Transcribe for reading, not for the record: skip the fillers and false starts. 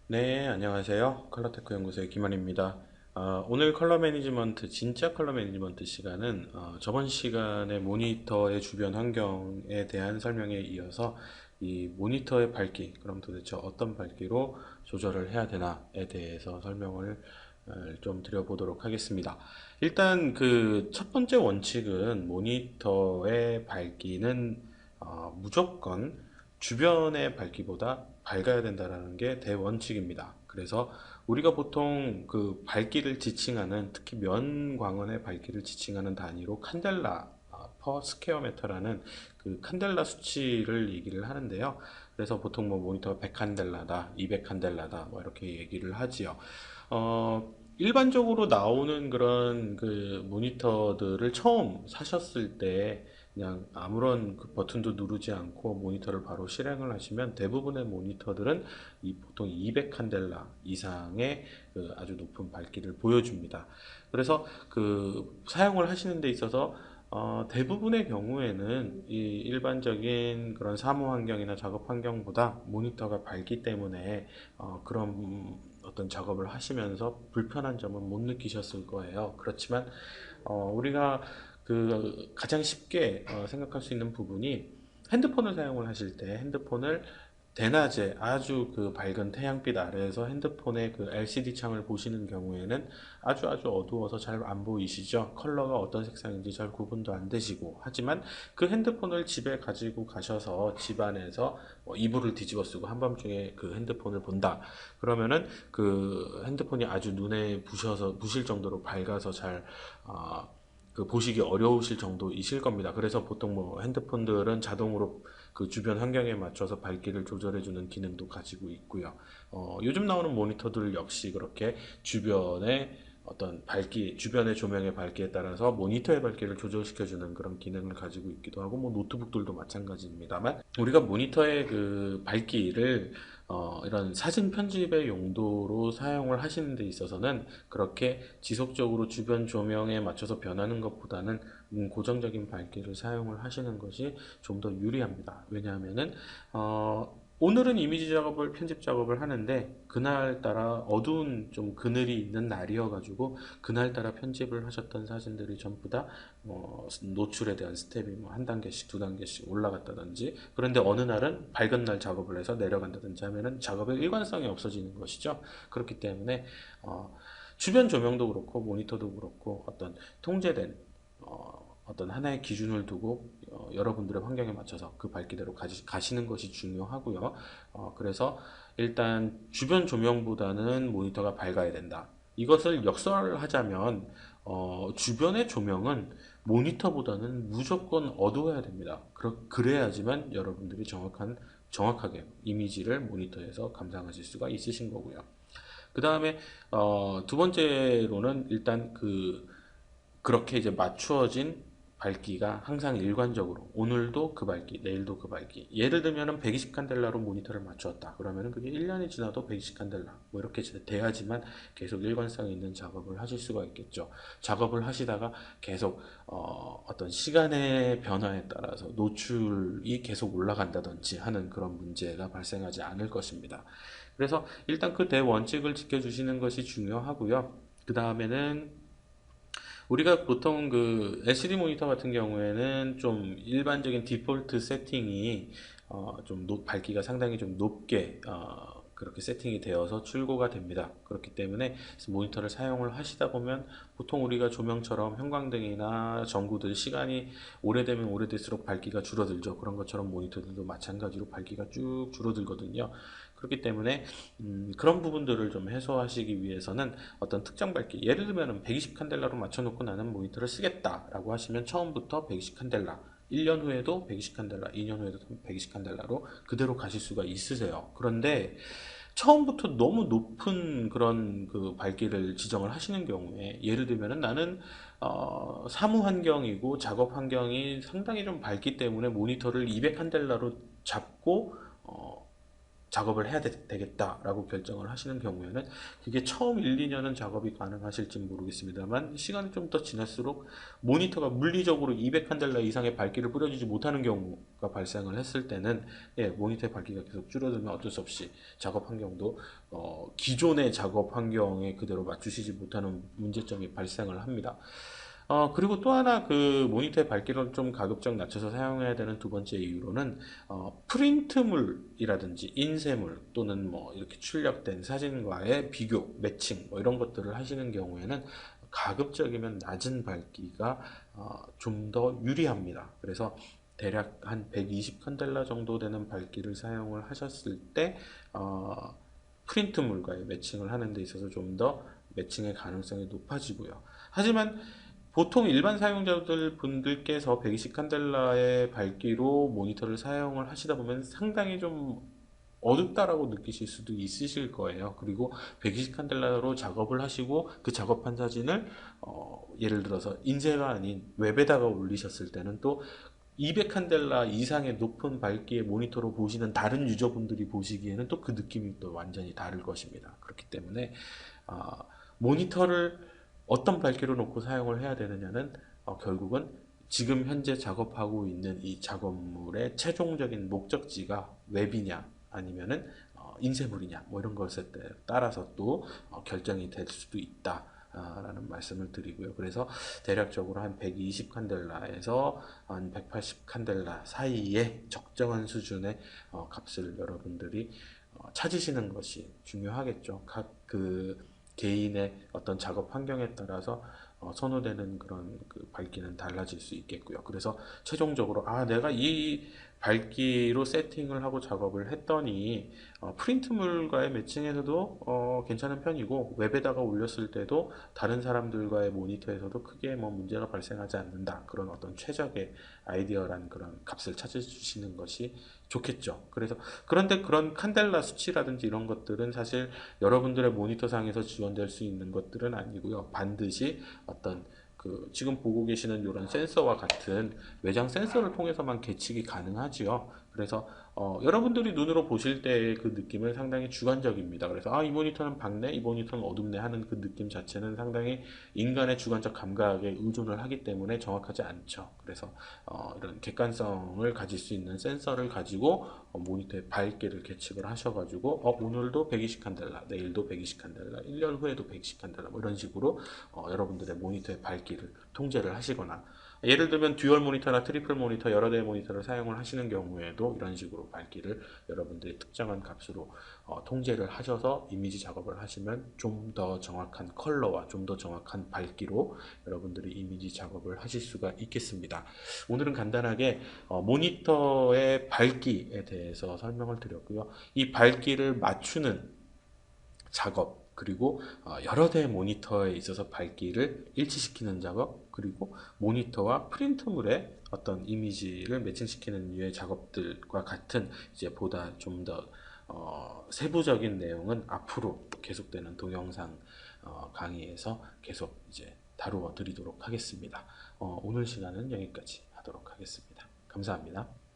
네, 안녕하세요. 컬러테크 연구소의 김환입니다. 오늘 컬러 매니지먼트, 진짜 컬러 매니지먼트 시간은 저번 시간에 모니터의 주변 환경에 대한 설명에 이어서 이 모니터의 밝기, 그럼 도대체 어떤 밝기로 조절을 해야 되나에 대해서 설명을 좀 드려보도록 하겠습니다. 일단 그 첫 번째 원칙은 모니터의 밝기는 무조건 주변의 밝기보다 밝아야 된다는 게 대원칙입니다. 그래서 우리가 보통 그 밝기를 지칭하는, 특히 면광원의 밝기를 지칭하는 단위로 칸델라 퍼 스퀘어 메터라는 그 칸델라 수치를 얘기를 하는데요. 그래서 보통 뭐 모니터가 100칸델라다, 200칸델라다 뭐 이렇게 얘기를 하지요. 일반적으로 나오는 그런 그 모니터들을 처음 사셨을 때 그냥 아무런 그 버튼도 누르지 않고 모니터를 바로 실행을 하시면 대부분의 모니터들은 이 보통 200칸델라 이상의 그 아주 높은 밝기를 보여줍니다. 그래서 그 사용을 하시는 데 있어서 대부분의 경우에는 이 일반적인 그런 사무 환경이나 작업 환경보다 모니터가 밝기 때문에 그런 어떤 작업을 하시면서 불편한 점은 못 느끼셨을 거예요. 그렇지만 우리가 그 가장 쉽게 생각할 수 있는 부분이 핸드폰을 사용을 하실 때 핸드폰을 대낮에 아주 그 밝은 태양빛 아래에서 핸드폰의 그 LCD 창을 보시는 경우에는 아주 어두워서 잘 안 보이시죠? 컬러가 어떤 색상인지 잘 구분도 안 되시고 하지만 그 핸드폰을 집에 가지고 가셔서 집 안에서 이불을 뒤집어 쓰고 한밤중에 그 핸드폰을 본다. 그러면은 그 핸드폰이 아주 눈에 부실 정도로 밝아서 잘 그 보시기 어려우실 정도이실 겁니다. 그래서 보통 뭐 핸드폰들은 자동으로 그 주변 환경에 맞춰서 밝기를 조절해주는 기능도 가지고 있고요. 요즘 나오는 모니터들 역시 그렇게 주변의 어떤 밝기, 주변의 조명의 밝기에 따라서 모니터의 밝기를 조절시켜주는 그런 기능을 가지고 있기도 하고, 뭐 노트북들도 마찬가지입니다만, 우리가 모니터의 그 밝기를 이런 사진 편집의 용도로 사용을 하시는 데 있어서는 그렇게 지속적으로 주변 조명에 맞춰서 변하는 것보다는 고정적인 밝기를 사용을 하시는 것이 좀 더 유리합니다. 왜냐하면은 오늘은 이미지 작업을 편집 작업을 하는데 그날따라 어두운 좀 그늘이 있는 날이어가지고 그날따라 편집을 하셨던 사진들이 전부 다 노출에 대한 스텝이 뭐 한 단계씩 두 단계씩 올라갔다든지, 그런데 어느 날은 밝은 날 작업을 해서 내려간다든지 하면은 작업의 일관성이 없어지는 것이죠. 그렇기 때문에 주변 조명도 그렇고 모니터도 그렇고 어떤 통제된 어떤 하나의 기준을 두고 여러분들의 환경에 맞춰서 그 밝기대로 가시는 것이 중요하고요. 그래서 일단 주변 조명보다는 모니터가 밝아야 된다. 이것을 역설하자면 주변의 조명은 모니터보다는 무조건 어두워야 됩니다. 그래야지만 여러분들이 정확하게 이미지를 모니터에서 감상하실 수가 있으신 거고요. 그 다음에 두 번째로는 일단 그렇게 이제 맞추어진 밝기가 항상 일관적으로 오늘도 그 밝기, 내일도 그 밝기. 예를 들면은 120 칸델라로 모니터를 맞추었다. 그러면은 그게 1년이 지나도 120 칸델라 뭐 이렇게 돼야지만 계속 일관성 있는 작업을 하실 수가 있겠죠. 작업을 하시다가 계속 어떤 시간의 변화에 따라서 노출이 계속 올라간다든지 하는 그런 문제가 발생하지 않을 것입니다. 그래서 일단 그 대원칙을 지켜주시는 것이 중요하고요. 그 다음에는 우리가 보통 그 LCD 모니터 같은 경우에는 좀 일반적인 디폴트 세팅이 밝기가 상당히 좀 높게 그렇게 세팅이 되어서 출고가 됩니다. 그렇기 때문에 모니터를 사용을 하시다 보면 보통 우리가 조명처럼 형광등이나 전구들 시간이 오래되면 오래될수록 밝기가 줄어들죠. 그런 것처럼 모니터들도 마찬가지로 밝기가 쭉 줄어들거든요. 그렇기 때문에 그런 부분들을 좀 해소하시기 위해서는 어떤 특정 밝기, 예를 들면 120 칸델라로 맞춰놓고 나는 모니터를 쓰겠다라고 하시면 처음부터 120 칸델라, 1년 후에도 120 칸델라, 2년 후에도 120 칸델라로 그대로 가실 수가 있으세요. 그런데 처음부터 너무 높은 그런 그 밝기를 지정을 하시는 경우에, 예를 들면은 나는 사무 환경이고 작업 환경이 상당히 좀 밝기 때문에 모니터를 200 칸델라로 잡고 작업을 해야 되겠다라고 결정을 하시는 경우에는 그게 처음 1, 2년은 작업이 가능하실지 모르겠습니다만 시간이 좀 더 지날수록 모니터가 물리적으로 200칸델라 이상의 밝기를 뿌려주지 못하는 경우가 발생을 했을 때는 모니터의 밝기가 계속 줄어들면 어쩔 수 없이 작업 환경도 기존의 작업 환경에 그대로 맞추시지 못하는 문제점이 발생을 합니다. 그리고 또 하나 그 모니터의 밝기를 좀 가급적 낮춰서 사용해야 되는 두 번째 이유로는 프린트물이라든지 인쇄물 또는 뭐 이렇게 출력된 사진과의 비교, 매칭 뭐 이런 것들을 하시는 경우에는 가급적이면 낮은 밝기가 좀 더 유리합니다. 그래서 대략 한 120 칸델라 정도 되는 밝기를 사용을 하셨을 때 프린트물과의 매칭을 하는 데 있어서 좀 더 매칭의 가능성이 높아지고요. 하지만 보통 일반 사용자들 분들께서 120 칸델라의 밝기로 모니터를 사용을 하시다 보면 상당히 좀 어둡다라고 느끼실 수도 있으실 거예요. 그리고 120 칸델라로 작업을 하시고 그 작업한 사진을 예를 들어서 인쇄가 아닌 웹에다가 올리셨을 때는 또 200 칸델라 이상의 높은 밝기의 모니터로 보시는 다른 유저분들이 보시기에는 또 그 느낌이 또 완전히 다를 것입니다. 그렇기 때문에 아, 모니터를 어떤 밝기로 놓고 사용을 해야 되느냐는 결국은 지금 현재 작업하고 있는 이 작업물의 최종적인 목적지가 웹이냐 아니면은 인쇄물이냐 뭐 이런 것에 따라서 또 결정이 될 수도 있다. 라는 말씀을 드리고요. 그래서 대략적으로 한 120 칸델라에서 한 180 칸델라 사이에 적정한 수준의 값을 여러분들이 찾으시는 것이 중요하겠죠. 각 그 개인의 어떤 작업 환경에 따라서 선호되는 그런 그 밝기는 달라질 수 있겠고요. 그래서 최종적으로 내가 이 밝기로 세팅을 하고 작업을 했더니 프린트물과의 매칭에서도 괜찮은 편이고 웹에다가 올렸을 때도 다른 사람들과의 모니터에서도 크게 뭐 문제가 발생하지 않는다. 그런 어떤 최적의 아이디어란 그런 값을 찾아주시는 것이 좋겠죠. 그래서 그런데 그런 칸델라 수치라든지 이런 것들은 사실 여러분들의 모니터 상에서 지원될 수 있는 것들은 아니고요. 반드시 어떤 그 지금 보고 계시는 이런 센서와 같은 외장 센서를 통해서만 계측이 가능하지요. 그래서 여러분들이 눈으로 보실 때의 그 느낌은 상당히 주관적입니다. 그래서 이 모니터는 밝네, 이 모니터는 어둡네 하는 그 느낌 자체는 상당히 인간의 주관적 감각에 의존을 하기 때문에 정확하지 않죠. 그래서 이런 객관성을 가질 수 있는 센서를 가지고 모니터의 밝기를 계측을 하셔가지고 오늘도 120 칸델라, 내일도 120 칸델라, 1년 후에도 120 칸델라 뭐 이런 식으로 여러분들의 모니터의 밝기를 통제를 하시거나 예를 들면 듀얼 모니터나 트리플 모니터 여러 대의 모니터를 사용을 하시는 경우에도 이런 식으로 밝기를 여러분들이 특정한 값으로 통제를 하셔서 이미지 작업을 하시면 좀 더 정확한 컬러와 좀 더 정확한 밝기로 여러분들이 이미지 작업을 하실 수가 있겠습니다. 오늘은 간단하게 모니터의 밝기에 대해서 설명을 드렸고요. 이 밝기를 맞추는 작업, 그리고 여러 대의 모니터에 있어서 밝기를 일치시키는 작업, 그리고 모니터와 프린트물의 어떤 이미지를 매칭시키는 류의 작업들과 같은 이제 보다 좀 더 세부적인 내용은 앞으로 계속되는 동영상 강의에서 계속 이제 다루어 드리도록 하겠습니다. 오늘 시간은 여기까지 하도록 하겠습니다. 감사합니다.